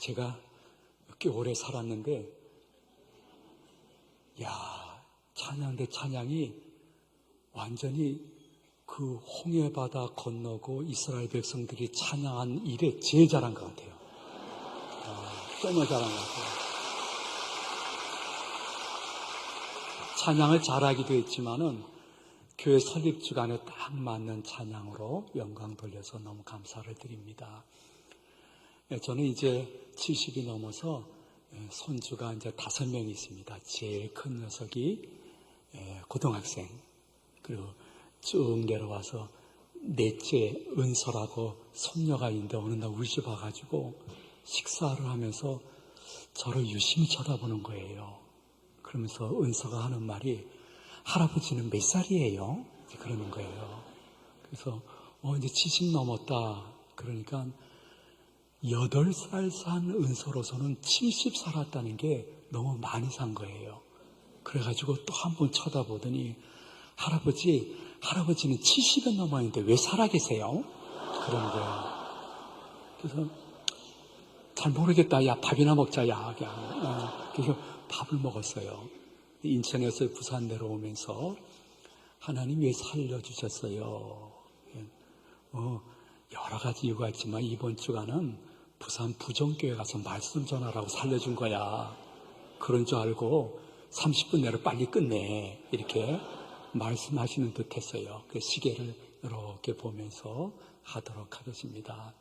제가 꽤 오래 살았는데, 찬양대 찬양이 완전히 그 홍해바다 건너고 이스라엘 백성들이 찬양한 일에 제일 잘한 것 같아요. 정말 잘한 것 같아요. 찬양을 잘하기도 했지만은 교회 설립 주간에 딱 맞는 찬양으로 영광 돌려서 너무 감사를 드립니다. 저는 이제 70이 넘어서 손주가 이제 5명이 있습니다. 제일 큰 녀석이 고등학생, 그리고 쭉 내려와서 넷째 은서라고 손녀가 있는데 어느 날 우리 집 와가지고 식사를 하면서 저를 유심히 쳐다보는 거예요. 그러면서 은서가 하는 말이 할아버지는 몇 살이에요? 그러는 거예요. 그래서 이제 70 넘었다. 그러니까 8살 산 은서로서는 70 살았다는 게 너무 많이 산 거예요. 그래가지고 또 한 번 쳐다보더니 할아버지는 70이 넘었는데 왜 살아계세요? 그런 거예요. 그래서 잘 모르겠다. 야, 밥이나 먹자. 야, 그래서 밥을 먹었어요. 인천에서 부산 내려오면서 하나님 왜 살려주셨어요? 여러 가지 이유가 있지만 이번 주간은 부산 부정교회 가서 말씀 전하라고 살려준 거야. 그런 줄 알고 30분 내로 빨리 끝내. 이렇게 말씀하시는 듯 했어요. 그 시계를 이렇게 보면서 하도록 하겠습니다.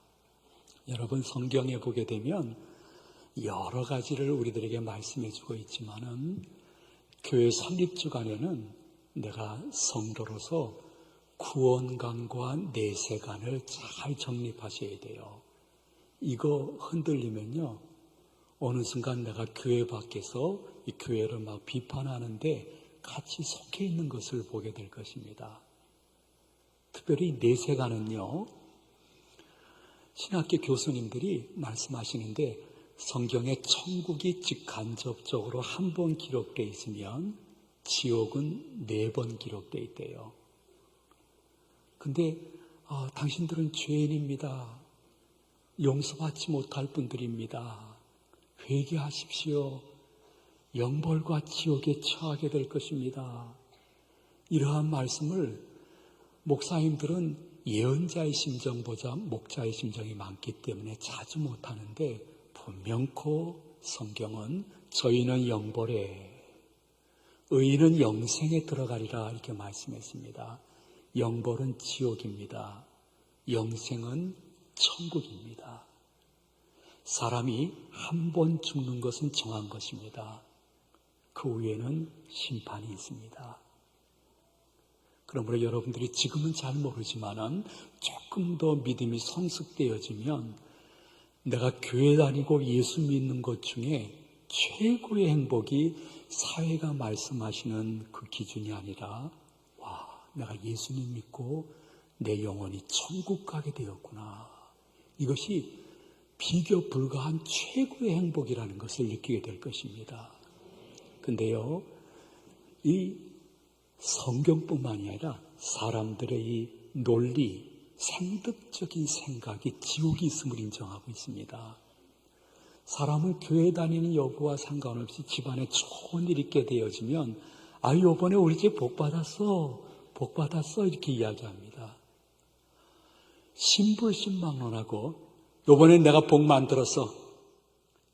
여러분, 성경에 보게 되면 여러 가지를 우리들에게 말씀해 주고 있지만은 교회 설립 주간에는 내가 성도로서 구원관과 내세관을 잘 정립하셔야 돼요. 이거 흔들리면요, 어느 순간 내가 교회 밖에서 이 교회를 막 비판하는데 같이 속해 있는 것을 보게 될 것입니다. 특별히 내세관은요, 신학교 교수님들이 말씀하시는데 성경에 천국이 직간접적으로 한 번 기록되어 있으면 지옥은 4번 기록되어 있대요. 근데 당신들은 죄인입니다. 용서받지 못할 분들입니다. 회개하십시오. 영벌과 지옥에 처하게 될 것입니다. 이러한 말씀을 목사님들은 예언자의 심정보다 목자의 심정이 많기 때문에 자주 못하는데, 분명코 성경은 저희는 영벌에, 의인은 영생에 들어가리라 이렇게 말씀했습니다. 영벌은 지옥입니다. 영생은 천국입니다. 사람이 한 번 죽는 것은 정한 것입니다. 그 후에는 심판이 있습니다. 그러므로 여러분들이 지금은 잘 모르지만은 조금 더 믿음이 성숙되어지면 내가 교회 다니고 예수 믿는 것 중에 최고의 행복이 사회가 말씀하시는 그 기준이 아니라, 내가 예수님 믿고 내 영혼이 천국 가게 되었구나. 이것이 비교 불가한 최고의 행복이라는 것을 느끼게 될 것입니다. 근데요, 이 성경뿐만이 아니라 사람들의 이 논리, 생득적인 생각이 지옥이 있음을 인정하고 있습니다. 사람은 교회 다니는 여부와 상관없이 집안에 좋은 일이 있게 되어지면 이번에 우리 집 복 받았어 이렇게 이야기합니다. 신불신망론하고 이번에 내가 복 만들었어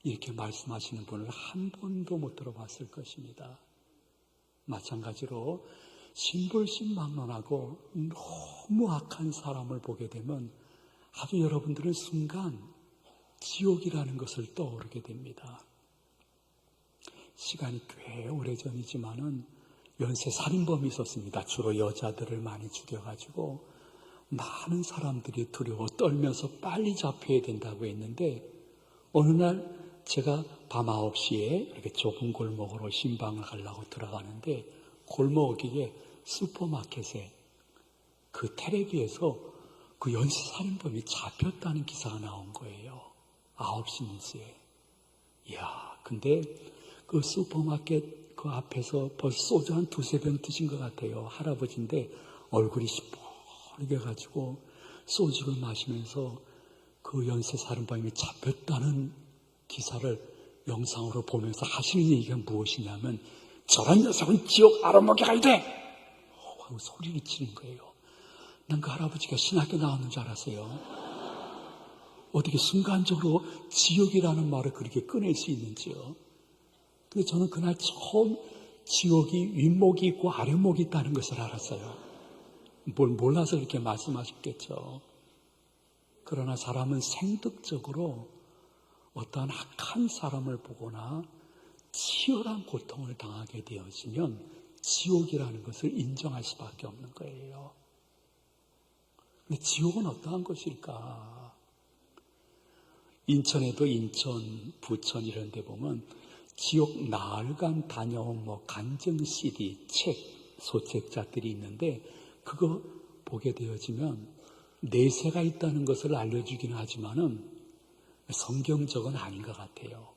이렇게 말씀하시는 분을 한 번도 못 들어봤을 것입니다. 마찬가지로 신불신망론하고 너무 악한 사람을 보게 되면 아주 여러분들은 순간 지옥이라는 것을 떠오르게 됩니다. 시간이 꽤 오래전이지만은 연쇄 살인범이 있었습니다. 주로 여자들을 많이 죽여가지고 많은 사람들이 두려워 떨면서 빨리 잡혀야 된다고 했는데, 어느 날 제가 밤 9시에 이렇게 좁은 골목으로 신방을 가려고 들어가는데 골목에 슈퍼마켓에 그 텔레비에서 그 연쇄살인범이 잡혔다는 기사가 나온 거예요. 9시 뉴스에. 근데 그 슈퍼마켓 그 앞에서 벌써 소주 한 2-3병 드신 것 같아요. 할아버지인데 얼굴이 시뻘게 가지고 소주를 마시면서 그 연쇄살인범이 잡혔다는 기사를 영상으로 보면서 하시는 얘기가 무엇이냐면 저런 녀석은 지옥 알아먹게 갈 돼! 하고 소리를 치는 거예요. 난 그 할아버지가 신학교 나왔는 줄 알았어요. 어떻게 순간적으로 지옥이라는 말을 그렇게 꺼낼 수 있는지요. 근데 저는 그날 처음 지옥이 윗목이 있고 아랫목이 있다는 것을 알았어요. 뭘 몰라서 그렇게 말씀하셨겠죠. 그러나 사람은 생득적으로 어떠한 악한 사람을 보거나 치열한 고통을 당하게 되어지면 지옥이라는 것을 인정할 수밖에 없는 거예요. 근데 지옥은 어떠한 것일까? 인천에도 인천, 부천 이런 데 보면 지옥 나흘간 다녀온 간증 CD, 책, 소책자들이 있는데 그거 보게 되어지면 내세가 있다는 것을 알려주기는 하지만은 성경적은 아닌 것 같아요.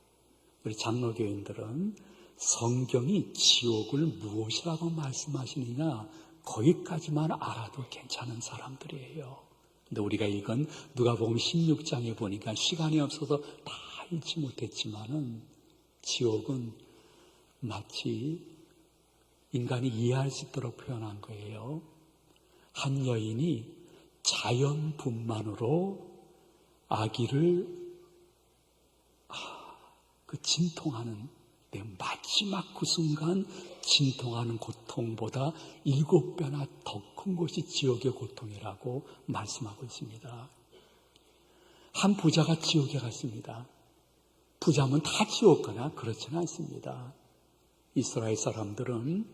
우리 장로교인들은 성경이 지옥을 무엇이라고 말씀하시느냐 거기까지만 알아도 괜찮은 사람들이에요. 근데 우리가 읽은 누가복음 16장에 보니까 시간이 없어서 다 읽지 못했지만은 지옥은 마치 인간이 이해할 수 있도록 표현한 거예요. 한 여인이 자연분만으로 아기를 진통하는 내 마지막 그 순간 진통하는 고통보다 7배나 더 큰 것이 지옥의 고통이라고 말씀하고 있습니다. 한 부자가 지옥에 갔습니다. 부자면 다 지옥 가나? 그렇지는 않습니다. 이스라엘 사람들은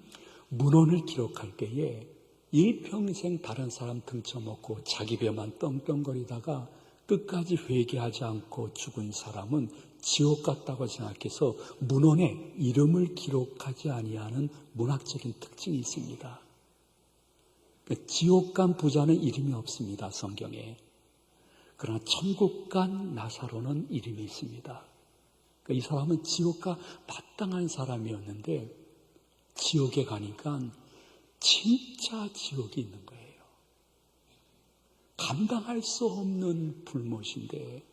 문헌을 기록할 때에 일평생 다른 사람 등쳐먹고 자기 배만 떵떵거리다가 끝까지 회개하지 않고 죽은 사람은 지옥 같다고 생각해서 문헌에 이름을 기록하지 아니하는 문학적인 특징이 있습니다. 지옥 간 부자는 이름이 없습니다, 성경에. 그러나 천국 간 나사로는 이름이 있습니다. 이 사람은 지옥과 마땅한 사람이었는데 지옥에 가니까 진짜 지옥이 있는 거예요. 감당할 수 없는 불못인데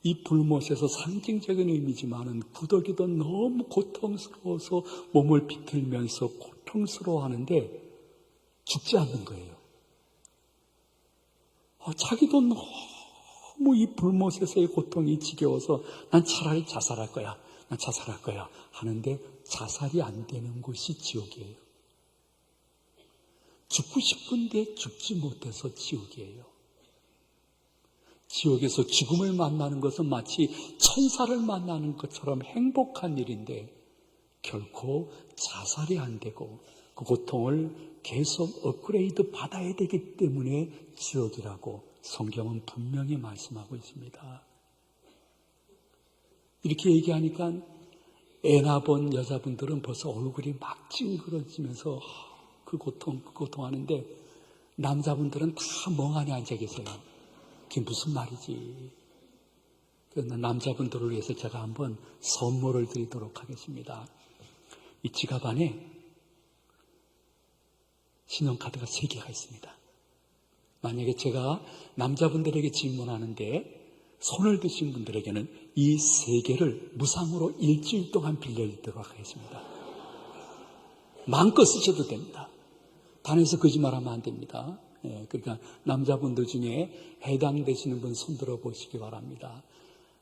이 불못에서 상징적인 의미지만은 구더기도 너무 고통스러워서 몸을 비틀면서 고통스러워하는데 죽지 않는 거예요. 자기도 너무 이 불못에서의 고통이 지겨워서 난 차라리 자살할 거야. 난 자살할 거야. 하는데 자살이 안 되는 곳이 지옥이에요. 죽고 싶은데 죽지 못해서 지옥이에요. 지옥에서 죽음을 만나는 것은 마치 천사를 만나는 것처럼 행복한 일인데 결코 자살이 안 되고 그 고통을 계속 업그레이드 받아야 되기 때문에 지옥이라고 성경은 분명히 말씀하고 있습니다. 이렇게 얘기하니까 애 낳아본 여자분들은 벌써 얼굴이 막 찡그러지면서 그 고통하는데 남자분들은 다 멍하니 앉아 계세요. 그게 무슨 말이지? 그래서 남자분들을 위해서 제가 한번 선물을 드리도록 하겠습니다. 이 지갑 안에 신용카드가 3개가 있습니다. 만약에 제가 남자분들에게 질문하는데 손을 드신 분들에게는 이 3개를 무상으로 일주일 동안 빌려드리도록 하겠습니다. 마음껏 쓰셔도 됩니다. 단에서 거짓말하면 안 됩니다. 그러니까 남자분들 중에 해당되시는 분 손들어 보시기 바랍니다.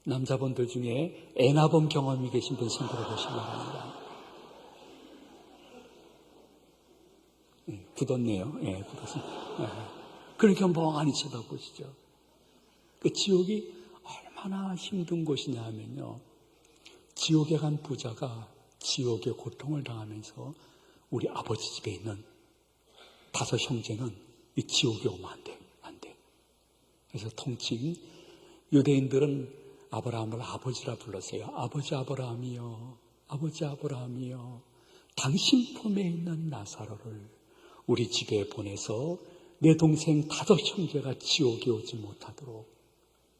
남자분들 중에 애나범 경험이 계신 분 손들어 보시기 바랍니다. 굳었네요. 굳었습니다. 그렇게 멍하니 쳐다보시죠. 그 지옥이 얼마나 힘든 곳이냐 하면요. 지옥에 간 부자가 지옥의 고통을 당하면서 우리 아버지 집에 있는 5 형제는 이 지옥에 오면 안 돼. 그래서 통칭 유대인들은 아브라함을 아버지라 불렀어요. 아버지 아브라함이요. 아버지 아브라함이요. 당신 품에 있는 나사로를 우리 집에 보내서 내 동생 5 형제가 지옥에 오지 못하도록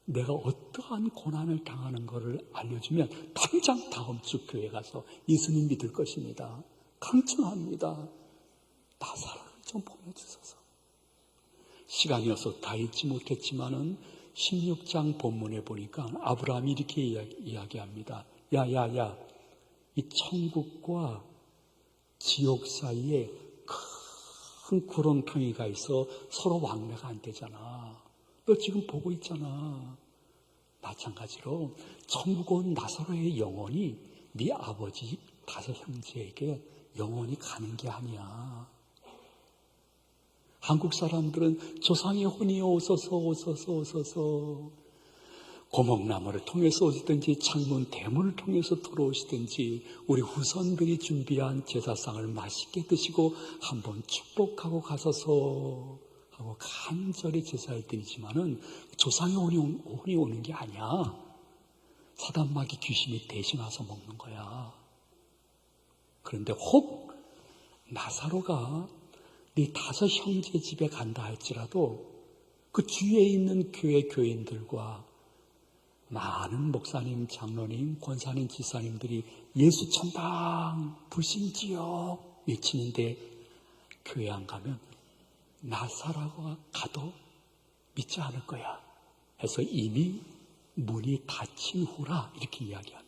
내가 어떠한 고난을 당하는 것을 알려주면 당장 다음 주 교회 가서 예수님 믿을 것입니다. 강청합니다. 나사로를 좀 보내주소서. 시간이 없어 다 읽지 못했지만은 16장 본문에 보니까 아브라함이 이렇게 이야기합니다. 야야야, 이 천국과 지옥 사이에 큰 구렁텅이가 있어 서로 왕래가 안 되잖아. 너 지금 보고 있잖아. 마찬가지로 천국 온 나사로의 영혼이 네 아버지 5 형제에게 영혼이 가는 게 아니야. 한국 사람들은 조상의 혼이 오소서 고목나무를 통해서 오시든지 창문 대문을 통해서 들어오시든지 우리 후손들이 준비한 제사상을 맛있게 드시고 한번 축복하고 가소서 하고 간절히 제사를 드리지만은 조상의 혼이 오는 게 아니야. 사단마귀 귀신이 대신 와서 먹는 거야. 그런데 혹 나사로가 네 5 형제 집에 간다 할지라도 그 주위에 있는 교인들과 많은 목사님, 장로님, 권사님, 지사님들이 예수 천당, 불신지옥 외치는데 교회 안 가면 나사로가 가도 믿지 않을 거야. 해서 이미 문이 닫힌 후라 이렇게 이야기합니다.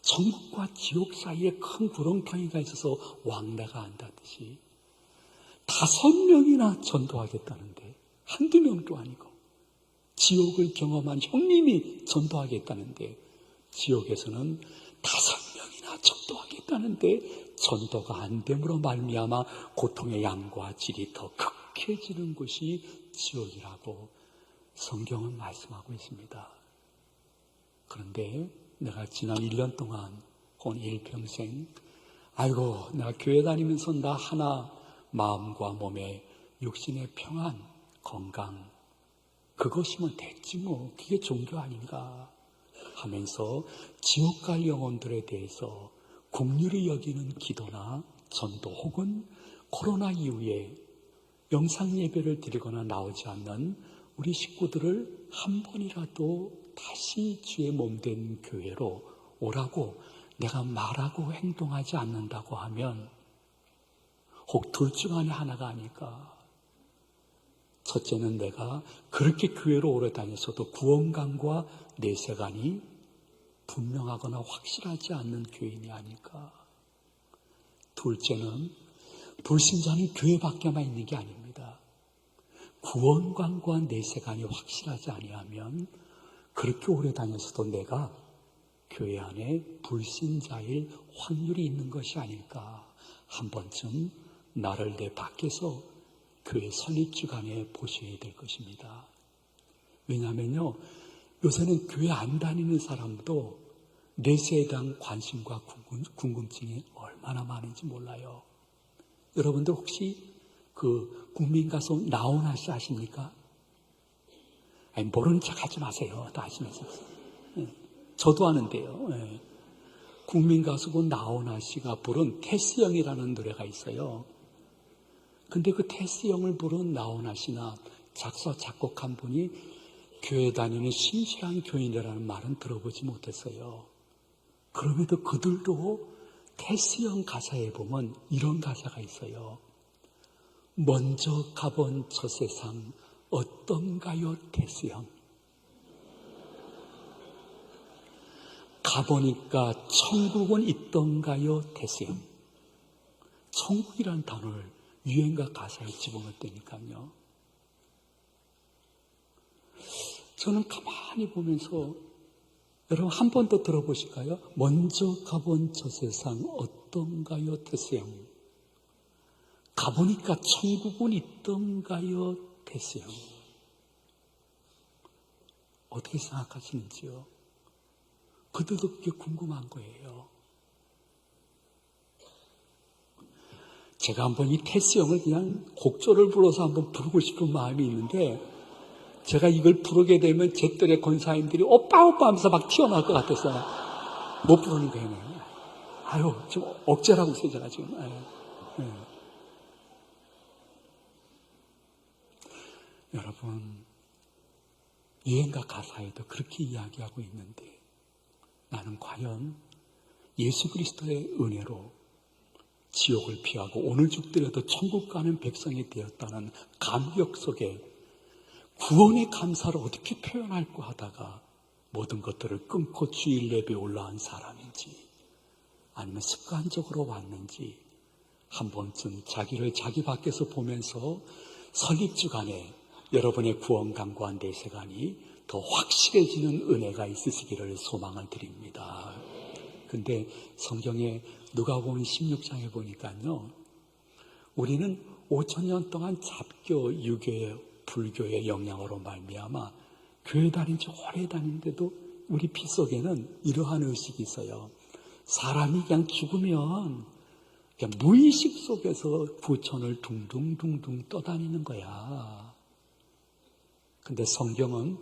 천국과 지옥 사이에 큰 구렁텅이가 있어서 왕래가 안다듯이 5명이나 전도하겠다는데 한두 명도 아니고 지옥을 경험한 형님이 전도하겠다는데 지옥에서는 5명이나 전도하겠다는데 전도가 안 됨으로 말미암아 고통의 양과 질이 더 극해지는 곳이 지옥이라고 성경은 말씀하고 있습니다. 그런데 내가 지난 1년 동안 혹은 일평생 아이고 내가 교회 다니면서 나 하나 마음과 몸에 육신의 평안, 건강 그것이면 됐지 뭐 그게 종교 아닌가 하면서 지옥 갈 영혼들에 대해서 긍휼히 여기는 기도나 전도 혹은 코로나 이후에 영상 예배를 드리거나 나오지 않는 우리 식구들을 한 번이라도 다시 주의 몸된 교회로 오라고 내가 말하고 행동하지 않는다고 하면 혹 둘 중 안에 하나가 아닐까. 첫째는 내가 그렇게 교회로 오래 다녔어도 구원관과 내세관이 분명하거나 확실하지 않는 교인이 아닐까. 둘째는 불신자는 교회 밖에만 있는 게 아닙니다. 구원관과 내세관이 확실하지 아니하면 그렇게 오래 다녔어도 내가 교회 안에 불신자일 확률이 있는 것이 아닐까. 한 번쯤 나를 내 밖에서 교회 설립주간에 보셔야 될 것입니다. 왜냐하면요, 요새는 교회 안 다니는 사람도 내세에 대한 관심과 궁금증이 얼마나 많은지 몰라요. 여러분들 혹시 그 국민가수 나훈아 씨 아십니까? 아니, 모르는 척 하지 마세요. 다 아시면서. 저도 아는데요. 국민가수고 나훈아 씨가 부른 테스형이라는 노래가 있어요. 근데 그 테스형을 부른 나훈아 씨나 작사, 작곡한 분이 교회 다니는 신실한 교인이라는 말은 들어보지 못했어요. 그럼에도 그들도 테스형 가사에 보면 이런 가사가 있어요. 먼저 가본 저 세상 어떤가요, 테스형? 가보니까 천국은 있던가요, 테스형? 천국이란 단어를 유행가 가사에 집어넣었다니까요. 저는 가만히 보면서 여러분 한 번 더 들어보실까요? 먼저 가본 저 세상 어떤가요, 테스형? 가보니까 천국은 있던가요, 테스형? 어떻게 생각하시는지요? 그들도 그게 궁금한 거예요. 제가 한번 이 테스형을 그냥 곡조를 불러서 한번 부르고 싶은 마음이 있는데 제가 이걸 부르게 되면 제 또래 권사님들이 오빠 하면서 막 튀어나올 것 같아서 못 부르는 거예요. 아유, 지금 억제라고 있어요, 제가 지금. 여러분, 유행가 가사에도 그렇게 이야기하고 있는데 나는 과연 예수 그리스도의 은혜로 지옥을 피하고 오늘 죽더라도 천국 가는 백성이 되었다는 감격 속에 구원의 감사를 어떻게 표현할까 하다가 모든 것들을 끊고 주일 예배에 올라온 사람인지 아니면 습관적으로 왔는지 한 번쯤 자기를 자기 밖에서 보면서 설립주간에 여러분의 구원 강구한 내세관이 더 확실해지는 은혜가 있으시기를 소망을 드립니다. 근데 성경에 누가복음 16장에 보니까요, 우리는 5,000년 동안 잡교, 유교, 불교의 영향으로 말미암아 교회 다닌 지 오래 다니는데도 우리 피 속에는 이러한 의식이 있어요. 사람이 그냥 죽으면 그냥 무의식 속에서 부천을 둥둥둥둥 떠다니는 거야. 근데 성경은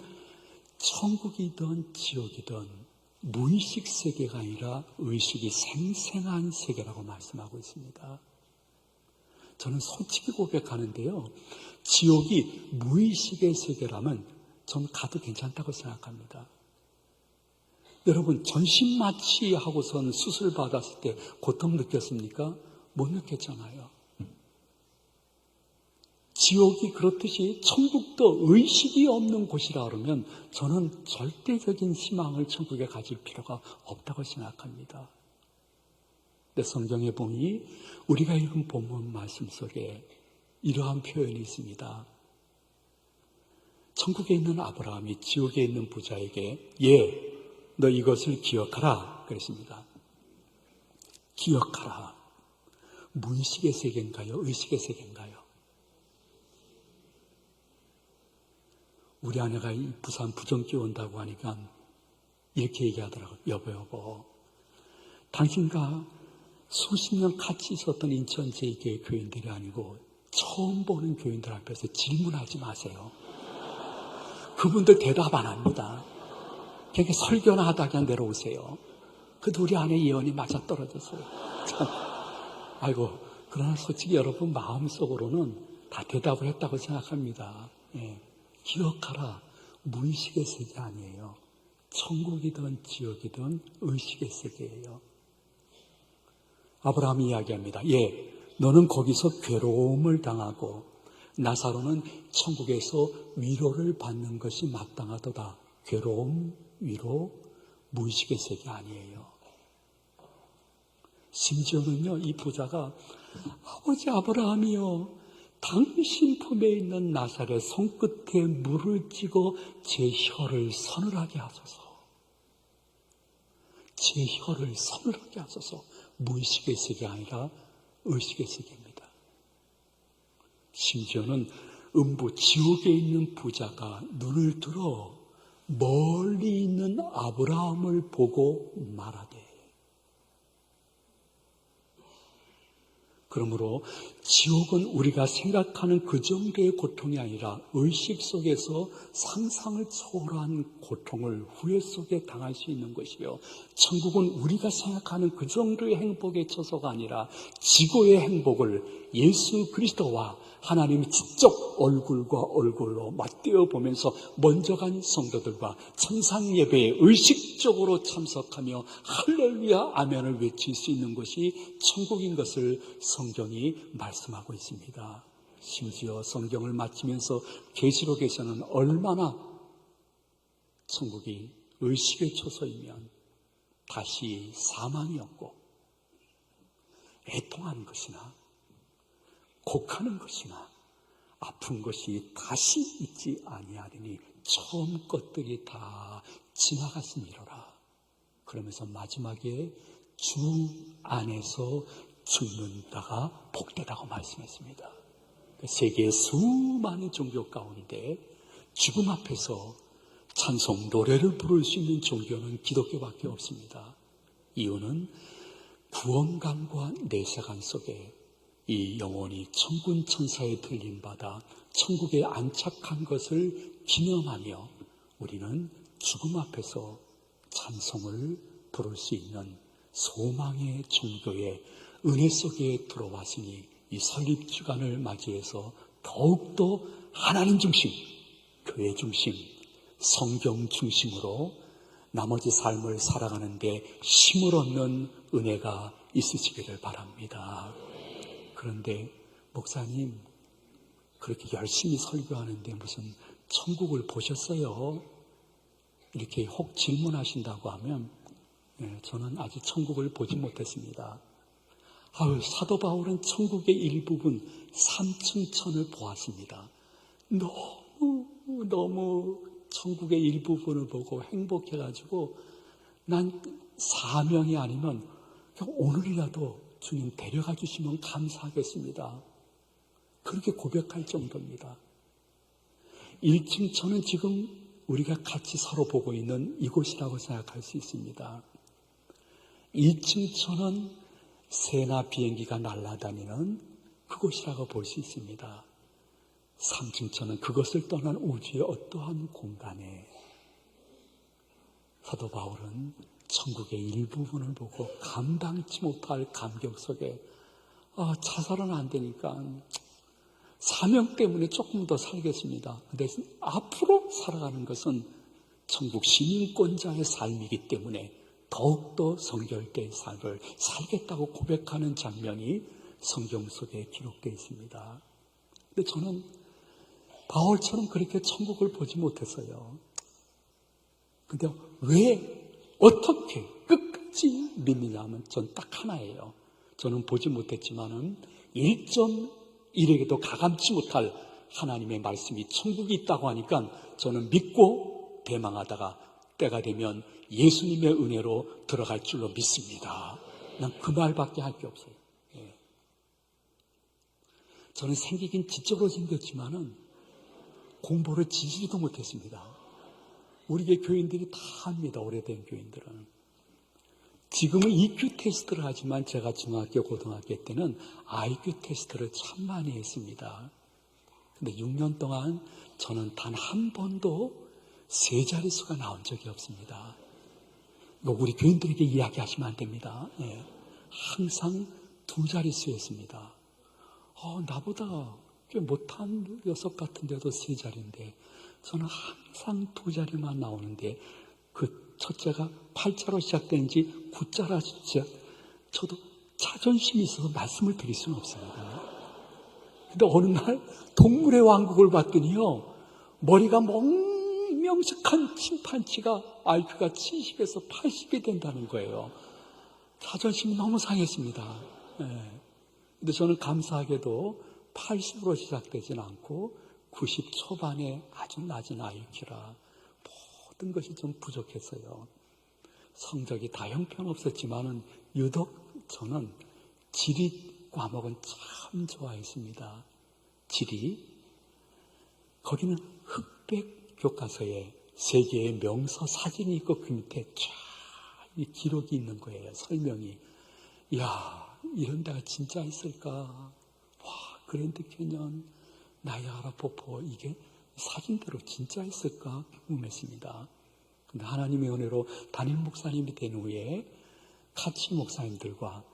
천국이든 지옥이든 무의식 세계가 아니라 의식이 생생한 세계라고 말씀하고 있습니다. 저는 솔직히 고백하는데요, 지옥이 무의식의 세계라면 전 가도 괜찮다고 생각합니다. 여러분, 전신 마취하고선 수술 받았을 때 고통 느꼈습니까? 못 느꼈잖아요. 지옥이 그렇듯이 천국도 의식이 없는 곳이라 그러면 저는 절대적인 희망을 천국에 가질 필요가 없다고 생각합니다. 근데 성경에 보니 우리가 읽은 본문 말씀 속에 이러한 표현이 있습니다. 천국에 있는 아브라함이 지옥에 있는 부자에게 너 이것을 기억하라 그랬습니다. 기억하라. 무의식의 세계인가요? 의식의 세계인가요? 우리 아내가 부산 부정기 온다고 하니까 이렇게 얘기하더라고요. 여보, 당신과 수십 년 같이 있었던 인천 제2교회 교인들이 아니고 처음 보는 교인들 앞에서 질문하지 마세요. 그분들 대답 안 합니다. 그냥 설교나 하다 그냥 내려오세요. 그래도 우리 아내 예언이 맞아떨어졌어요. 아이고, 그러나 솔직히 여러분 마음속으로는 다 대답을 했다고 생각합니다. 예. 기억하라. 무의식의 세계 아니에요. 천국이든 지옥이든 의식의 세계예요. 아브라함이 이야기합니다. 너는 거기서 괴로움을 당하고 나사로는 천국에서 위로를 받는 것이 마땅하도다. 괴로움, 위로, 무의식의 세계 아니에요. 심지어는요, 이 부자가 아버지 아브라함이요, 당신 품에 있는 나사렛 손끝에 물을 찍어 제 혀를 서늘하게 하소서. 제 혀를 서늘하게 하소서. 무의식의 세계 아니라 의식의 세계입니다. 심지어는 음부 지옥에 있는 부자가 눈을 들어 멀리 있는 아브라함을 보고 말하되, 그러므로 지옥은 우리가 생각하는 그 정도의 고통이 아니라 의식 속에서 상상을 초월한 고통을 후회 속에 당할 수 있는 것이요, 천국은 우리가 생각하는 그 정도의 행복의 처소가 아니라 지고의 행복을 예수 그리스도와 하나님이 직접 얼굴과 얼굴로 맞대어 보면서 먼저 간 성도들과 천상 예배에 의식적으로 참석하며 할렐루야 아멘을 외칠 수 있는 것이 천국인 것을 성경이 말씀하고 있습니다. 심지어 성경을 마치면서 계시록에서는 얼마나 천국이 의식의 초소이면 다시 사망이 없고 애통하는 것이나 곡하는 것이나 아픈 것이 다시 있지 아니하리니 처음 것들이 다 지나갔으니로라. 그러면서 마지막에 주 안에서 죽는 자가 복되다고 말씀했습니다. 세계의 수많은 종교 가운데 죽음 앞에서 찬송 노래를 부를 수 있는 종교는 기독교밖에 없습니다. 이유는 구원감과 내세관 속에 이 영혼이 천군 천사에 들림받아 천국에 안착한 것을 기념하며 우리는 죽음 앞에서 찬송을 부를 수 있는 소망의 종교의 은혜 속에 들어왔으니 이 설립주간을 맞이해서 더욱더 하나님 중심, 교회 중심, 성경 중심으로 나머지 삶을 살아가는데 힘을 얻는 은혜가 있으시기를 바랍니다. 그런데 목사님, 그렇게 열심히 설교하는데 무슨 천국을 보셨어요? 이렇게 혹 질문하신다고 하면 저는 아직 천국을 보지 못했습니다. 사도 바울은 천국의 일부분 3층 천을 보았습니다. 너무 천국의 일부분을 보고 행복해가지고 난 사명이 아니면 오늘이라도 주님 데려가 주시면 감사하겠습니다. 그렇게 고백할 정도입니다. 1층 천은 지금 우리가 같이 서로 보고 있는 이곳이라고 생각할 수 있습니다. 2층 천은 새나 비행기가 날아다니는 그곳이라고 볼 수 있습니다. 3층 천은 그것을 떠난 우주의 어떠한 공간에 사도 바울은 천국의 일부분을 보고 감당치 못할 감격 속에 자살은 안 되니까 사명 때문에 조금 더 살겠습니다. 근데 앞으로 살아가는 것은 천국 시민권자의 삶이기 때문에 더욱더 성결된 삶을 살겠다고 고백하는 장면이 성경 속에 기록되어 있습니다. 근데 저는 바울처럼 그렇게 천국을 보지 못했어요. 근데 왜 어떻게 끝까지 믿느냐 하면 전 딱 하나예요. 저는 보지 못했지만은 1.1에게도 가감치 못할 하나님의 말씀이 천국이 있다고 하니까 저는 믿고 대망하다가 때가 되면 예수님의 은혜로 들어갈 줄로 믿습니다. 난 그 말밖에 할 게 없어요. 저는 생기긴 지적으로 생겼지만은 공부를 지지도 못했습니다. 우리 교인들이 다 합니다. 오래된 교인들은. 지금은 EQ 테스트를 하지만 제가 중학교, 고등학교 때는 IQ 테스트를 참 많이 했습니다. 근데 6년 동안 저는 단 한 번도 세 자릿수가 나온 적이 없습니다. 이거 우리 교인들에게 이야기하시면 안 됩니다. 항상 두 자릿수였습니다. 나보다 꽤 못한 녀석 같은데도 세 자리인데 저는 항상 두 자리만 나오는데 그 첫째가 8자로 시작되는지 9자로 시작. 저도 자존심이 있어서 말씀을 드릴 수는 없습니다. 근데 어느 날 동물의 왕국을 봤더니요, 머리가 명식한 침판치가 IQ가 70에서 80이 된다는 거예요. 자존심이 너무 상했습니다. 근데 저는 감사하게도 80으로 시작되진 않고 90 초반에 아주 낮은 IQ라 모든 것이 좀 부족했어요. 성적이 다 형편없었지만은 유독 저는 지리 과목은 참 좋아했습니다. 지리. 거기는 흑백 교과서에 세 개의 명서 사진이 있고 그 밑에 쫙 이 기록이 있는 거예요. 설명이. 이야, 이런 데가 진짜 있을까? 와, 그랜드 캐년, 나이아가라 폭포, 이게 사진대로 진짜 있을까 궁금했습니다. 근데 하나님의 은혜로 담임 목사님이 된 후에 같이 목사님들과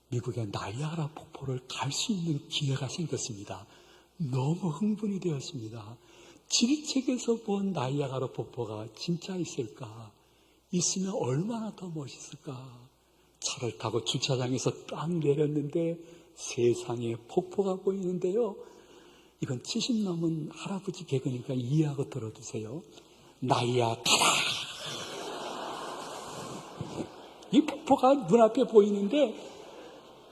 미국의 나이아가라 폭포를 갈 수 있는 기회가 생겼습니다. 너무 흥분이 되었습니다. 지리책에서 본 나이아가라 폭포가 진짜 있을까? 있으면 얼마나 더 멋있을까? 차를 타고 주차장에서 딱 내렸는데 세상에 폭포가 보이는데요. 이건 70 넘은 할아버지 개그니까 이해하고 들어주세요. 나이아가라. 이 폭포가 눈앞에 보이는데,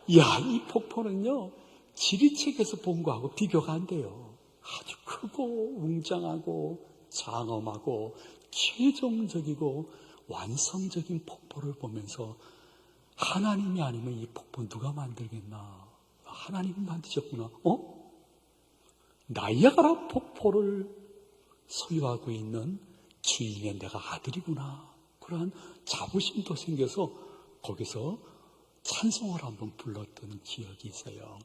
이야, 이 폭포는요, 지리책에서 본 거하고 비교가 안 돼요. 아주 크고 웅장하고 장엄하고 최종적이고 완성적인 폭포를 보면서 하나님이 아니면 이 폭포 누가 만들겠나? 하나님이 만드셨구나. 나이아가라 폭포를 소유하고 있는 주인의 내가 아들이구나. 그러한 자부심도 생겨서 거기서 찬송을 한번 불렀던 기억이 있어요.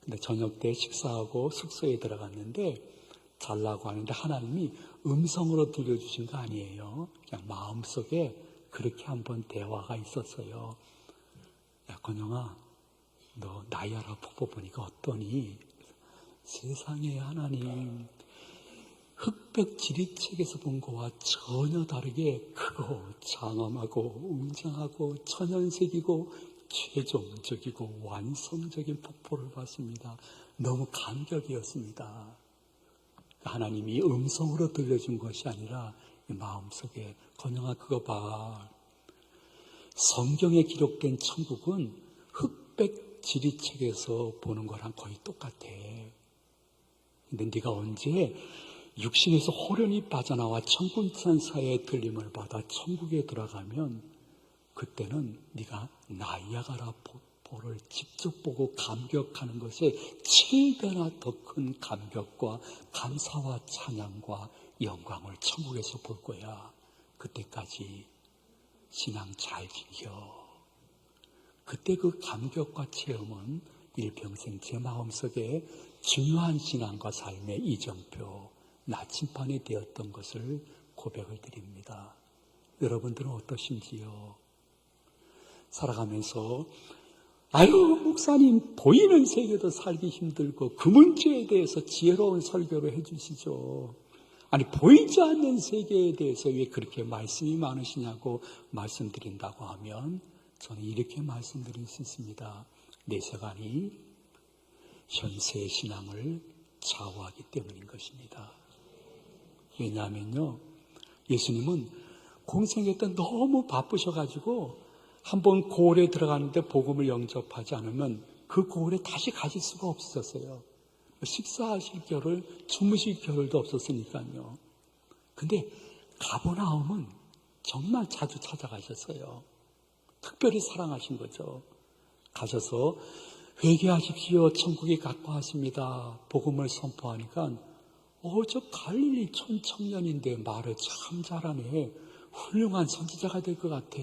근데 저녁 때 식사하고 숙소에 들어갔는데 잘라고 하는데 하나님이 음성으로 들려주신 거 아니에요. 그냥 마음속에 그렇게 한번 대화가 있었어요. 야, 건영아, 너 나이아가라 폭포 보니까 어떠니? 세상에 하나님, 흑백 지리책에서 본 거와 전혀 다르게 크고 장엄하고 웅장하고 천연색이고 최종적이고 완성적인 폭포를 봤습니다. 너무 감격이었습니다. 하나님이 음성으로 들려준 것이 아니라 마음속에 건영아 그거 봐. 성경에 기록된 천국은 흑백 지리책에서 보는 거랑 거의 똑같아. 근데 네가 언제 육신에서 호련히 빠져나와 천군천사의 들림을 받아 천국에 들어가면 그때는 네가 나이아가라 폭포를 직접 보고 감격하는 것에 7배나 더 큰 감격과 감사와 찬양과 영광을 천국에서 볼 거야. 그때까지 신앙 잘 지켜. 그때 그 감격과 체험은 일평생 제 마음속에 중요한 신앙과 삶의 이정표, 나침반이 되었던 것을 고백을 드립니다. 여러분들은 어떠신지요? 살아가면서 아유 목사님 보이는 세계도 살기 힘들고 그 문제에 대해서 지혜로운 설교를 해주시죠. 아니 보이지 않는 세계에 대해서 왜 그렇게 말씀이 많으시냐고 말씀드린다고 하면 저는 이렇게 말씀드릴 수 있습니다. 내 세간이 현세의 신앙을 좌우하기 때문인 것입니다. 왜냐하면요, 예수님은 공생애 때 너무 바쁘셔가지고 한번 고을에 들어가는데 복음을 영접하지 않으면 그 고을에 다시 가실 수가 없었어요. 식사하실 겨를, 주무실 겨를도 없었으니까요. 근데 가버나움은 정말 자주 찾아가셨어요. 특별히 사랑하신 거죠. 가셔서 회개하십시오. 천국이 가까웠습니다. 복음을 선포하니까 저 갈릴리 촌청년인데 말을 참 잘하네. 훌륭한 선지자가 될 것 같아.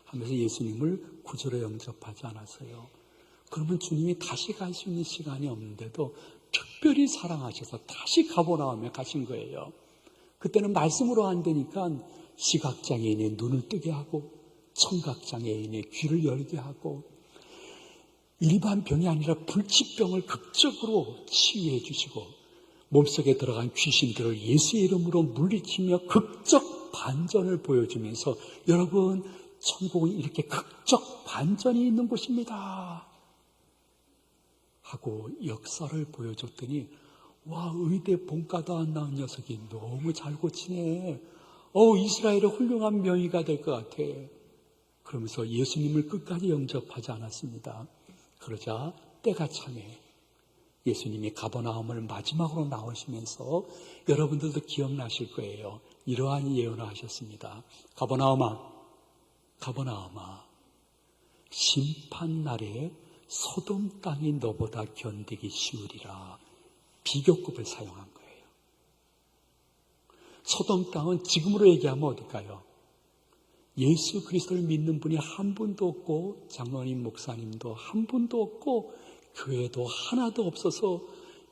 하면서 예수님을 구주로 영접하지 않았어요. 그러면 주님이 다시 갈 수 있는 시간이 없는데도 특별히 사랑하셔서 다시 가버나움에 가신 거예요. 그때는 말씀으로 안 되니까 시각장애인의 눈을 뜨게 하고 청각장애인의 귀를 열게 하고 일반 병이 아니라 불치병을 극적으로 치유해 주시고 몸속에 들어간 귀신들을 예수의 이름으로 물리치며 극적 반전을 보여주면서 여러분 천국은 이렇게 극적 반전이 있는 곳입니다 하고 역사를 보여줬더니 와 의대 본과도 안 나온 녀석이 너무 잘 고치네. 이스라엘의 훌륭한 명의가 될 것 같아. 그러면서 예수님을 끝까지 영접하지 않았습니다. 그러자 때가 차네. 예수님이 가버나움을 마지막으로 나오시면서 여러분들도 기억나실 거예요. 이러한 예언을 하셨습니다. 가버나움아 심판날에 소돔 땅이 너보다 견디기 쉬우리라. 비교급을 사용한 거예요. 소돔 땅은 지금으로 얘기하면 어딜까요? 예수 그리스도를 믿는 분이 한 분도 없고 장로님 목사님도 한 분도 없고 교회도 하나도 없어서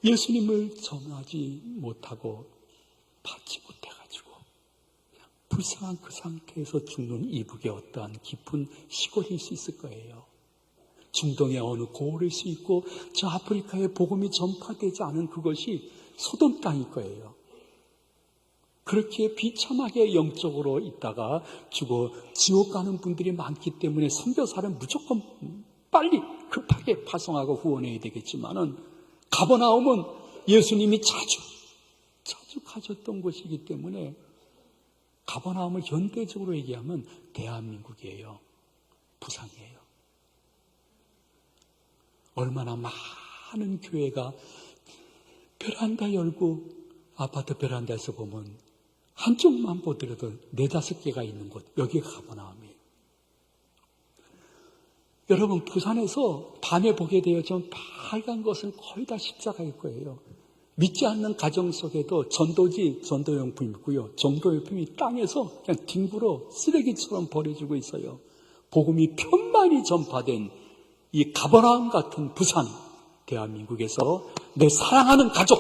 예수님을 전하지 못하고 받지 못해가지고 불쌍한 그 상태에서 죽는 이북의 어떠한 깊은 시골일 수 있을 거예요. 중동의 어느 고을일 수 있고 저 아프리카에 복음이 전파되지 않은 그것이 소돔 땅일 거예요. 그렇게 비참하게 영적으로 있다가 죽어 지옥 가는 분들이 많기 때문에 선교사를 무조건 빨리 급하게 파송하고 후원해야 되겠지만은 가버나움은 예수님이 자주 가셨던 곳이기 때문에 가버나움을 현대적으로 얘기하면 대한민국이에요. 부산이에요. 얼마나 많은 교회가 베란다 열고 아파트 베란다에서 보면 한쪽만 보더라도 4-5개가 있는 곳, 여기가 가버나움이에요. 여러분 부산에서 밤에 보게 되어진 빨간 것은 거의 다 십자가일 거예요. 믿지 않는 가정 속에도 전도용품이 있고요. 전도용품이 땅에서 그냥 뒹굴어 쓰레기처럼 버려지고 있어요. 복음이 편만이 전파된 이 가버나움 같은 부산, 대한민국에서 내 사랑하는 가족,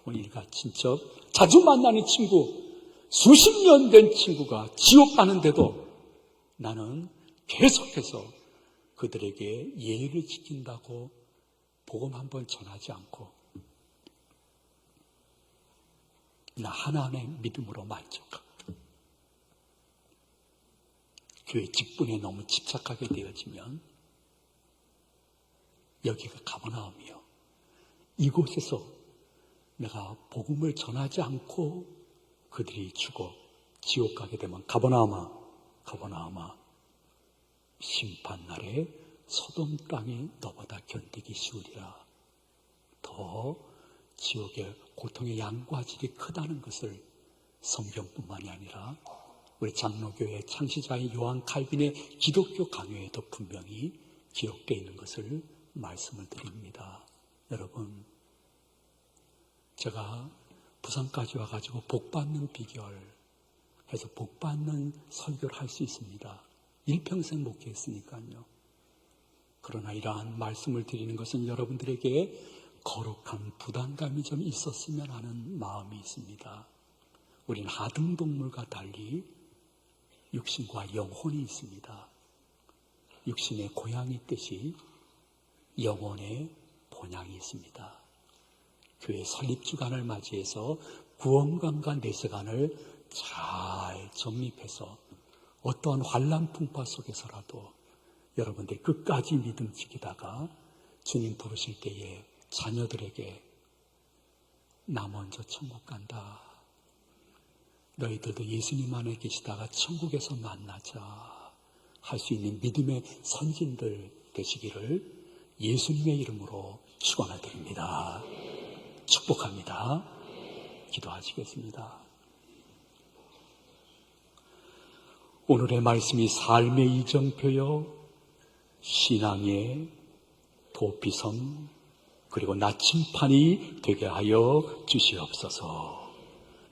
일가 친척, 자주 만나는 친구, 수십 년 된 친구가 지옥 가는데도 나는 계속해서 그들에게 예의를 지킨다고 복음 한번 전하지 않고 나 하나님의 믿음으로 만족하고 교회 직분에 너무 집착하게 되어지면 여기가 가버나움이요. 이곳에서 내가 복음을 전하지 않고 그들이 죽어 지옥 가게 되면 가버나움아 심판날에 소돔 땅이 너보다 견디기 쉬우리라. 더 지옥의 고통의 양과 질이 크다는 것을 성경뿐만이 아니라 우리 장로교회 창시자인 요한 칼빈의 기독교 강요에도 분명히 기록되어 있는 것을 말씀을 드립니다. 여러분, 제가 부산까지 와가지고 복받는 비결 해서 복받는 설교를 할 수 있습니다. 일평생 목회했으니까요. 그러나 이러한 말씀을 드리는 것은 여러분들에게 거룩한 부담감이 좀 있었으면 하는 마음이 있습니다. 우린 하등동물과 달리 육신과 영혼이 있습니다. 육신의 고향이 있듯이 영혼의 본향이 있습니다. 교회 설립주간을 맞이해서 구원관과 내세관을 잘 정립해서 어떠한 환난 풍파 속에서라도 여러분들이 끝까지 믿음 지키다가 주님 부르실 때에 자녀들에게 나 먼저 천국 간다. 너희들도 예수님 안에 계시다가 천국에서 만나자. 할 수 있는 믿음의 선진들 되시기를 예수님의 이름으로 축원드립니다. 축복합니다. 기도하시겠습니다. 오늘의 말씀이 삶의 이정표요, 신앙의 도피성, 그리고 나침판이 되게 하여 주시옵소서.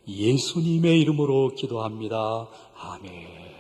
예수님의 이름으로 기도합니다. 아멘.